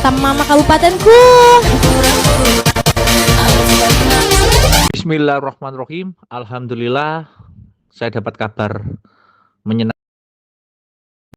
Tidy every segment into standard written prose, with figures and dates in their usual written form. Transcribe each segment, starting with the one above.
kata mama kabupatenku. Bismillahirrahmanirrahim. Alhamdulillah, saya dapat kabar menyenangkan.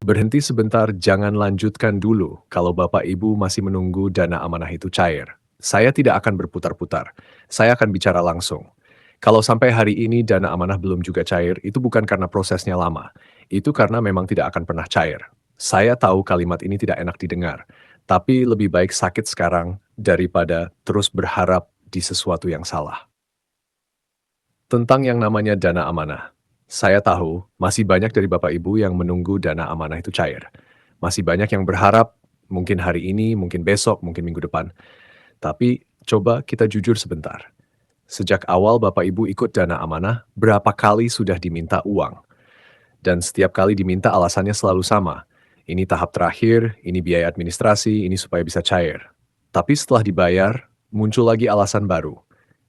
Berhenti sebentar, jangan lanjutkan dulu kalau Bapak Ibu masih menunggu dana amanah itu cair. Saya tidak akan berputar-putar, saya akan bicara langsung. Kalau sampai hari ini dana amanah belum juga cair, itu bukan karena prosesnya lama. Itu karena memang tidak akan pernah cair. Saya tahu kalimat ini tidak enak didengar, tapi lebih baik sakit sekarang daripada terus berharap di sesuatu yang salah. Tentang yang namanya dana amanah. Saya tahu masih banyak dari Bapak Ibu yang menunggu dana amanah itu cair. Masih banyak yang berharap mungkin hari ini, mungkin besok, mungkin minggu depan. Tapi coba kita jujur sebentar. Sejak awal Bapak Ibu ikut dana amanah, berapa kali sudah diminta uang? Dan setiap kali diminta alasannya selalu sama. Ini tahap terakhir, ini biaya administrasi, ini supaya bisa cair. Tapi setelah dibayar, muncul lagi alasan baru.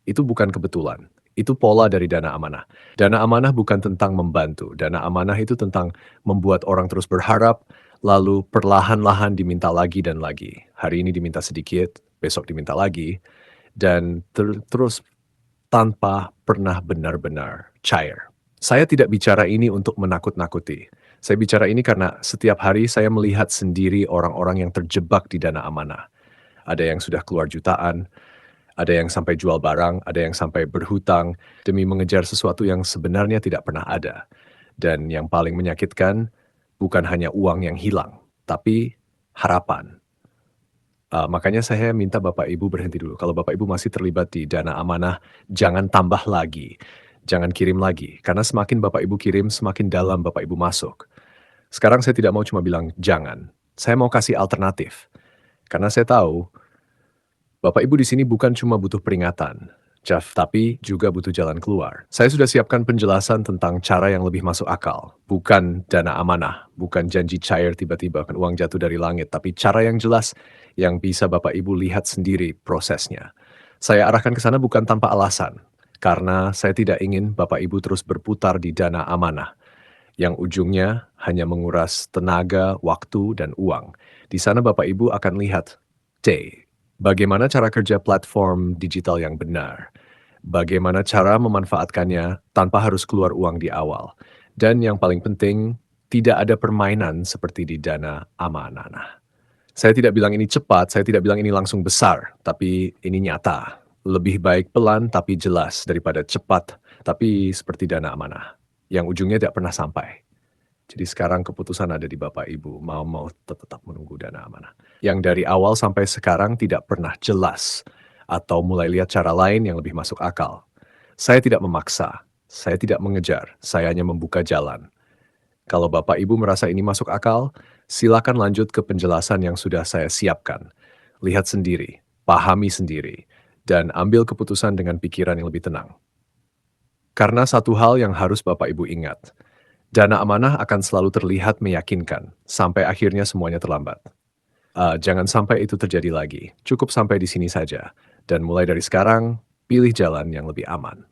Itu bukan kebetulan. Itu pola dari dana amanah. Dana amanah bukan tentang membantu. Dana amanah itu tentang membuat orang terus berharap, lalu perlahan-lahan diminta lagi dan lagi. Hari ini diminta sedikit, besok diminta lagi, dan terus tanpa pernah benar-benar cair. Saya tidak bicara ini untuk menakut-nakuti. Saya bicara ini karena setiap hari saya melihat sendiri orang-orang yang terjebak di dana amanah. Ada yang sudah keluar jutaan, ada yang sampai jual barang, ada yang sampai berhutang demi mengejar sesuatu yang sebenarnya tidak pernah ada. Dan yang paling menyakitkan bukan hanya uang yang hilang, tapi harapan. Makanya saya minta Bapak Ibu berhenti dulu. Kalau Bapak Ibu masih terlibat di dana amanah, jangan tambah lagi. Jangan kirim lagi. Karena semakin Bapak Ibu kirim, semakin dalam Bapak Ibu masuk. Sekarang saya tidak mau cuma bilang jangan. Saya mau kasih alternatif. Karena saya tahu Bapak Ibu di sini bukan cuma butuh peringatan, tapi juga butuh jalan keluar. Saya sudah siapkan penjelasan tentang cara yang lebih masuk akal. Bukan dana amanah, bukan janji cair tiba-tiba kan uang jatuh dari langit, tapi cara yang jelas yang bisa Bapak Ibu lihat sendiri prosesnya. Saya arahkan ke sana bukan tanpa alasan, karena saya tidak ingin Bapak Ibu terus berputar di dana amanah, yang ujungnya hanya menguras tenaga, waktu, dan uang. Di sana Bapak Ibu akan lihat, bagaimana cara kerja platform digital yang benar? Bagaimana cara memanfaatkannya tanpa harus keluar uang di awal? Dan yang paling penting, tidak ada permainan seperti di dana amanah. Saya tidak bilang ini cepat, saya tidak bilang ini langsung besar, tapi ini nyata. Lebih baik pelan tapi jelas daripada cepat, tapi seperti dana amanah, yang ujungnya tidak pernah sampai. Jadi sekarang keputusan ada di Bapak Ibu, mau tetap menunggu dana amanah. Yang dari awal sampai sekarang tidak pernah jelas, atau mulai lihat cara lain yang lebih masuk akal. Saya tidak memaksa, saya tidak mengejar, saya hanya membuka jalan. Kalau Bapak Ibu merasa ini masuk akal, silakan lanjut ke penjelasan yang sudah saya siapkan. Lihat sendiri, pahami sendiri, dan ambil keputusan dengan pikiran yang lebih tenang. Karena satu hal yang harus Bapak Ibu ingat, dana amanah akan selalu terlihat meyakinkan, sampai akhirnya semuanya terlambat. Jangan sampai itu terjadi lagi, cukup sampai di sini saja. Dan mulai dari sekarang, pilih jalan yang lebih aman.